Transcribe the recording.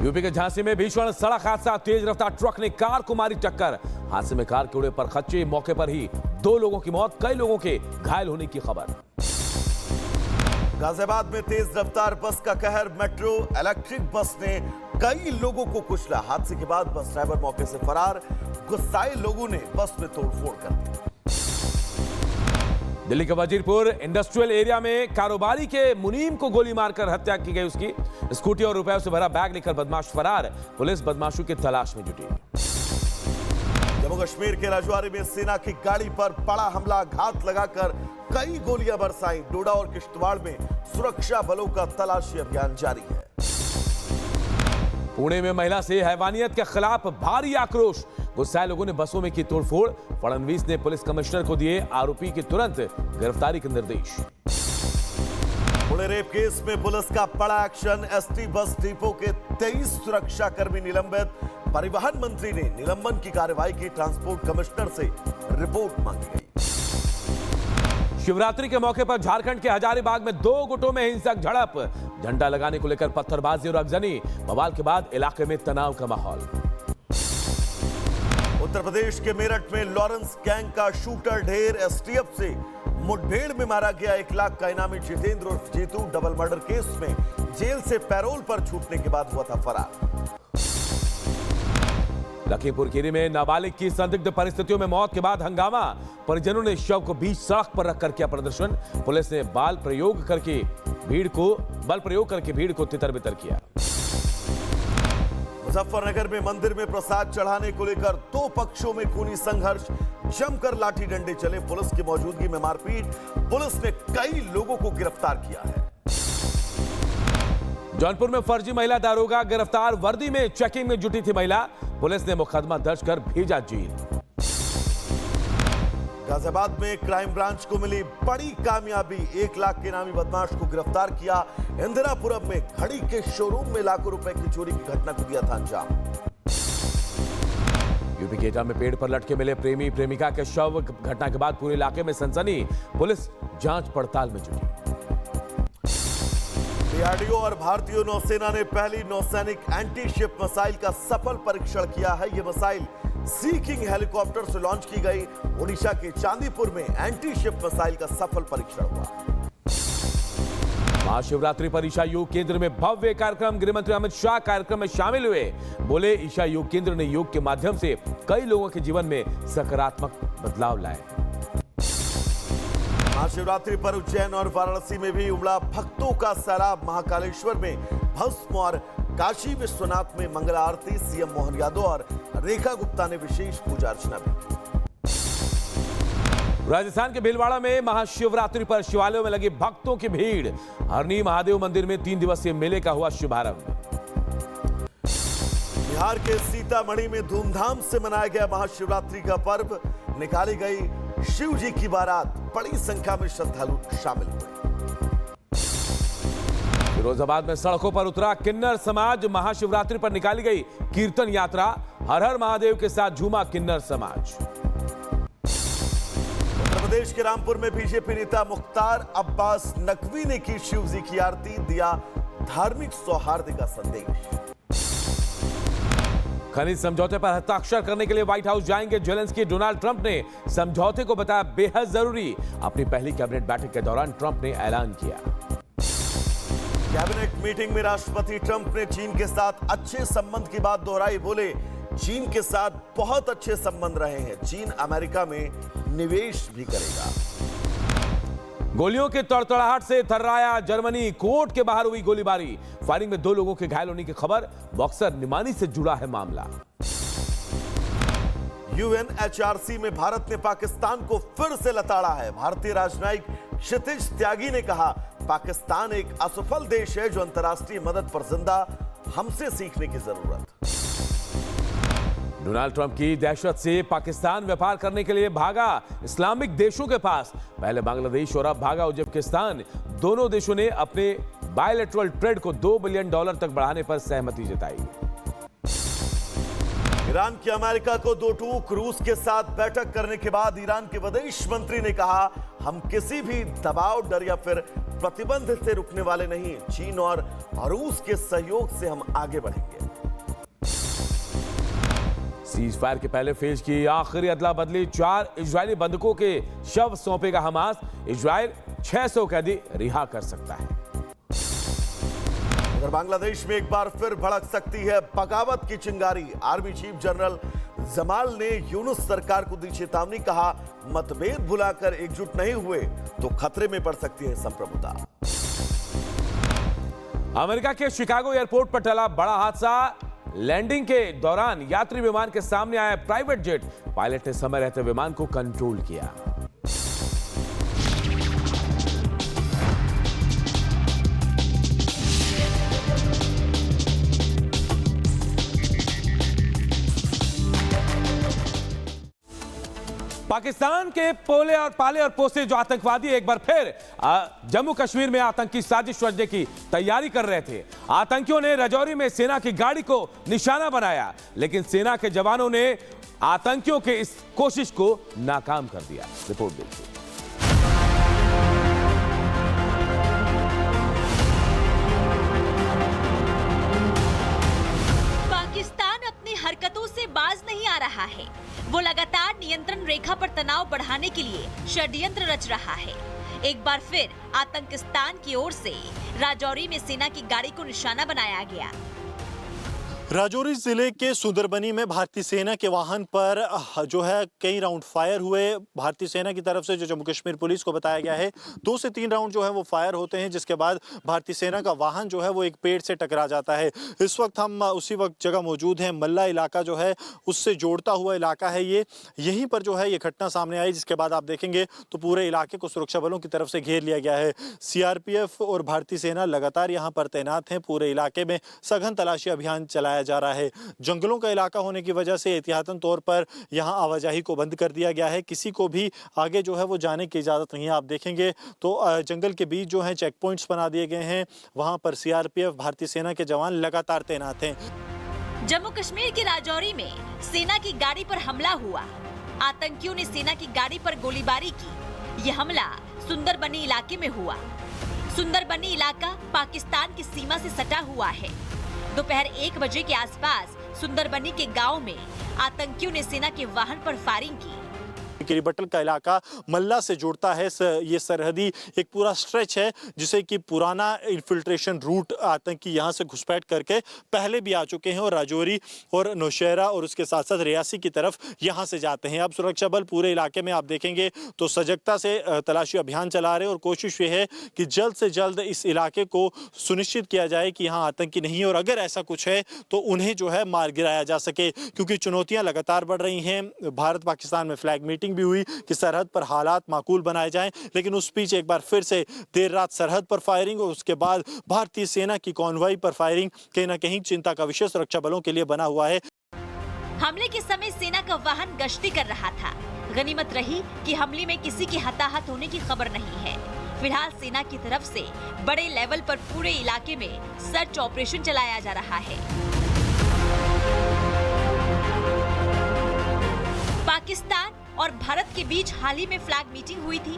UP के झांसी में भीषण सड़क हादसा। तेज रफ्तार ट्रक ने कार को मारी टक्कर। हादसे में कार के उड़े पर खच्चे। मौके पर ही 2 लोगों की मौत, कई लोगों के घायल होने की खबर। गाजियाबाद में तेज रफ्तार बस का कहर। मेट्रो इलेक्ट्रिक बस ने कई लोगों को कुचला। हादसे के बाद बस ड्राइवर मौके से फरार। गुस्साए लोगों ने बस में तोड़फोड़ कर दी। दिल्ली के वजीरपुर इंडस्ट्रियल एरिया में कारोबारी के मुनीम को गोली मारकर हत्या की गई। उसकी स्कूटी और रुपयों से भरा बैग लेकर बदमाश फरार। पुलिस बदमाशों की तलाश में जुटी। जम्मू कश्मीर के राजौरी में सेना की गाड़ी पर बड़ा हमला। घात लगाकर कई गोलियां बरसाई। डोडा और किश्तवाड़ में सुरक्षा बलों का तलाशी अभियान जारी है। पुणे में महिला से हैवानियत के खिलाफ भारी आक्रोश। गुस्साए लोगों ने बसों में की तोड़फोड़। फडणवीस ने पुलिस कमिश्नर को दिए आरोपी की तुरंत गिरफ्तारी के निर्देश। पुणे रेप केस में पुलिस का बड़ा एक्शन। एसटी बस डिपो के 23 सुरक्षा कर्मी निलंबित। परिवहन मंत्री ने निलंबन की कार्रवाई की। ट्रांसपोर्ट कमिश्नर से रिपोर्ट मांगी गई। शिवरात्रि के मौके पर झारखंड के हजारीबाग में 2 गुटों में हिंसक झड़प। झंडा लगाने को लेकर पत्थरबाजी और अगजनी। बवाल के बाद इलाके में तनाव का माहौल। उत्तर प्रदेश के मेरठ में लॉरेंस गैंग का शूटर ढेर। एसटीएफ से मुठभेड़ में मारा गया 1 लाख का इनामी जितेंद्र उर्फ जीतू। डबल मर्डर केस में जेल से पैरोल पर छूटने के बाद हुआ था फरार। लखीमपुर खीरी में नाबालिग की संदिग्ध परिस्थितियों में मौत के बाद हंगामा। परिजनों ने शव को बीच सड़क पर रखकर किया प्रदर्शन। पुलिस ने बल प्रयोग करके भीड़ को तितर-बितर किया। मुजफ्फरनगर में मंदिर में प्रसाद चढ़ाने को लेकर 2 पक्षों में खूनी संघर्ष। जमकर लाठी डंडे चले। पुलिस की मौजूदगी में मारपीट। पुलिस ने कई लोगों को गिरफ्तार किया है। जौनपुर में फर्जी महिला दारोगा गिरफ्तार। वर्दी में चेकिंग में जुटी थी महिला। पुलिस ने मुकदमा दर्ज कर भेजा जेल। गाजियाबाद में क्राइम ब्रांच को मिली बड़ी कामयाबी। 1 लाख के इनामी बदमाश को गिरफ्तार किया। इंदिरापुरम में घड़ी के शोरूम में लाखों रुपए की चोरी की घटना को दिया था अंजाम। यूपी के एटा में पेड़ पर लटके मिले प्रेमी प्रेमिका के शव। घटना के बाद पूरे इलाके में सनसनी। पुलिस जांच पड़ताल में जुटी। डीआरडीओ और भारतीय नौसेना ने पहली नौसैनिक एंटी शिप मिसाइल का सफल परीक्षण किया है। यह मिसाइल सी किंग हेलीकॉप्टर से लॉन्च की गई। ओडिशा के चांदीपुर में एंटी शिप मिसाइल का सफल परीक्षण हुआ। महाशिवरात्रि पर ईशा योग केंद्र में भव्य कार्यक्रम। गृह मंत्री अमित शाह कार्यक्रम में शामिल हुए। बोले, ईशा योग केंद्र ने योग के माध्यम से कई लोगों के जीवन में सकारात्मक बदलाव लाए। महाशिवरात्रि पर उज्जैन और वाराणसी में भी उमड़ा भक्तों का सैलाब। महाकालेश्वर में भस्म और काशी विश्वनाथ में मंगला आरती। सीएम मोहन यादव और रेखा गुप्ता ने विशेष पूजा अर्चना भी की। राजस्थान के भीलवाड़ा में महाशिवरात्रि पर शिवालयों में लगी भक्तों की भीड़। हरनी महादेव मंदिर में 3 दिवसीय मेले का हुआ शुभारंभ। बिहार के सीतामढ़ी में धूमधाम से मनाया गया महाशिवरात्रि का पर्व। निकाली गई शिव जी की बारात। बड़ी संख्या में श्रद्धालु शामिल हुए। फिरोजाबाद में सड़कों पर उतरा किन्नर समाज। महाशिवरात्रि पर निकाली गई कीर्तन यात्रा। हर हर महादेव के साथ झूमा किन्नर समाज। उत्तर प्रदेश के रामपुर में बीजेपी नेता मुख्तार अब्बास नकवी ने की शिव जी की आरती। दिया धार्मिक सौहार्द का संदेश। खनिज समझौते पर हस्ताक्षर करने के लिए व्हाइट हाउस जाएंगे जेलेंस्की। डोनाल्ड ट्रंप ने समझौते को बताया बेहद जरूरी। अपनी पहली कैबिनेट बैठक के दौरान ट्रंप ने ऐलान किया। कैबिनेट मीटिंग में राष्ट्रपति ट्रंप ने चीन के साथ अच्छे संबंध की बात दोहराई। बोले, चीन के साथ बहुत अच्छे संबंध रहे हैं। चीन अमेरिका में निवेश भी करेगा। गोलियों के तड़तड़ाहट से थर्राया जर्मनी। कोर्ट के बाहर हुई गोलीबारी। फायरिंग में 2 लोगों के घायल होने की खबर। बॉक्सर निमानी से जुड़ा है मामला। यूएनएचआरसी में भारत ने पाकिस्तान को फिर से लताड़ा है। भारतीय राजनयिक क्षितिज त्यागी ने कहा, पाकिस्तान एक असफल देश है जो अंतर्राष्ट्रीय मदद पर जिंदा। हमसे सीखने की जरूरत। डोनाल्ड ट्रंप की दहशत से पाकिस्तान व्यापार करने के लिए भागा इस्लामिक देशों के पास। पहले बांग्लादेश और अब भागा उज्बेकिस्तान। दोनों देशों ने अपने बायलैटरल ट्रेड को $2 बिलियन तक बढ़ाने पर सहमति जताई। ईरान की अमेरिका को 2 टूक। रूस के साथ बैठक करने के बाद ईरान के विदेश मंत्री ने कहा, हम किसी भी दबाव, डर या फिर प्रतिबंध से रुकने वाले नहीं। चीन और रूस के सहयोग से हम आगे बढ़ेंगे। सीज फायर के पहले फेज की आखिरी अदला बदली, 4 इजरायली बंधकों के शव सौंपेगा हमास। इजरायल 600 कैदी रिहा कर सकता है। अगर बांग्लादेश में एक बार फिर भड़क सकती है बगावत की चिंगारी, आर्मी चीफ जनरल जमाल ने यूनुस सरकार को दी चेतावनी, कहा मतभेद भुलाकर एकजुट नहीं हुए तो खतरे में पड़ सकती है संप्रभुता। अमेरिका के शिकागो एयरपोर्ट पर टला बड़ा हादसा, लैंडिंग के दौरान यात्री विमान के सामने आया प्राइवेट जेट, पायलट ने समय रहते विमान को कंट्रोल किया। पाकिस्तान के पोले और पाले और पोसे जो आतंकवादी एक बार फिर जम्मू कश्मीर में आतंकी साजिश रचने की तैयारी कर रहे थे। आतंकियों ने राजौरी में सेना की गाड़ी को निशाना बनाया, लेकिन सेना के जवानों ने आतंकियों के इस कोशिश को नाकाम कर दिया। रिपोर्ट देखिए। पाकिस्तान अपनी हरकतों से बाज नहीं आ रहा है। वो लगातार नियंत्रण रेखा पर तनाव बढ़ाने के लिए षड्यंत्र रच रहा है। एक बार फिर आतंकिस्तान की ओर से राजौरी में सेना की गाड़ी को निशाना बनाया गया। राजौरी जिले के सुंदरबनी में भारतीय सेना के वाहन पर जो है कई राउंड फायर हुए। भारतीय सेना की तरफ से जो जम्मू कश्मीर पुलिस को बताया गया है 2 से 3 राउंड जो है वो फायर होते हैं, जिसके बाद भारतीय सेना का वाहन जो है वो एक पेड़ से टकरा जाता है। इस वक्त हम उसी वक्त जगह मौजूद हैं। मल्ला इलाका जो है उससे जोड़ता हुआ इलाका है ये, यहीं पर जो है ये घटना सामने आई, जिसके बाद आप देखेंगे तो पूरे इलाके को सुरक्षा बलों की तरफ से घेर लिया गया है। सीआरपीएफ और भारतीय सेना लगातार यहाँ पर तैनात हैं। पूरे इलाके में सघन तलाशी अभियान चलाया जा रहा है। जंगलों का इलाका होने की वजह से एहतियातन तौर पर यहां आवाजाही को बंद कर दिया गया है। किसी को भी आगे जो है वो जाने की इजाजत नहीं है। आप देखेंगे तो जंगल के बीच जो है चेक पॉइंट्स बना दिए गए हैं, वहां पर सीआरपीएफ भारतीय सेना के जवान लगातार तैनात हैं। जम्मू कश्मीर के राजौरी में सेना की गाड़ी पर हमला हुआ। आतंकियों ने सेना की गाड़ी पर गोलीबारी की। यह हमला सुंदरबनी इलाके में हुआ। सुंदरबनी इलाका पाकिस्तान की सीमा से सटा हुआ है। दोपहर 1 बजे के आसपास सुंदरबनी के गांव में आतंकियों ने सेना के वाहन पर फायरिंग की। किरीबटल का इलाका मल्ला से जुड़ता है। ये सरहदी एक पूरा स्ट्रेच है, जिसे कि पुराना इन्फिल्ट्रेशन रूट आतंकी यहाँ से घुसपैठ करके पहले भी आ चुके हैं और राजौरी और नौशहरा और उसके साथ साथ रियासी की तरफ यहाँ से जाते हैं। अब सुरक्षा बल पूरे इलाके में आप देखेंगे तो सजगता से तलाशी अभियान चला रहे हैं और कोशिश ये है कि जल्द से जल्द इस इलाके को सुनिश्चित किया जाए कि यहाँ आतंकी नहीं है, और अगर ऐसा कुछ है तो उन्हें जो है मार गिराया जा सके, क्योंकि चुनौतियाँ लगातार बढ़ रही हैं। भारत पाकिस्तान में फ्लैग मीटिंग भी हुई कि सरहद पर हालात माकूल बनाए जाएं, लेकिन उस बीच एक बार फिर से देर रात सरहद पर फायरिंग और उसके बाद भारतीय सेना की कॉन्वॉय पर फायरिंग कहीं ना कहीं चिंता का विषय सुरक्षा बलों के लिए बना हुआ है। हमले के समय सेना का वाहन गश्ती कर रहा था। गनीमत रही कि हमले में किसी के हताहत होने की खबर नहीं है। फिलहाल सेना की तरफ से बड़े लेवल पर पूरे इलाके में सर्च ऑपरेशन चलाया जा रहा है। पाकिस्तान और भारत के बीच हाल ही में फ्लैग मीटिंग हुई थी।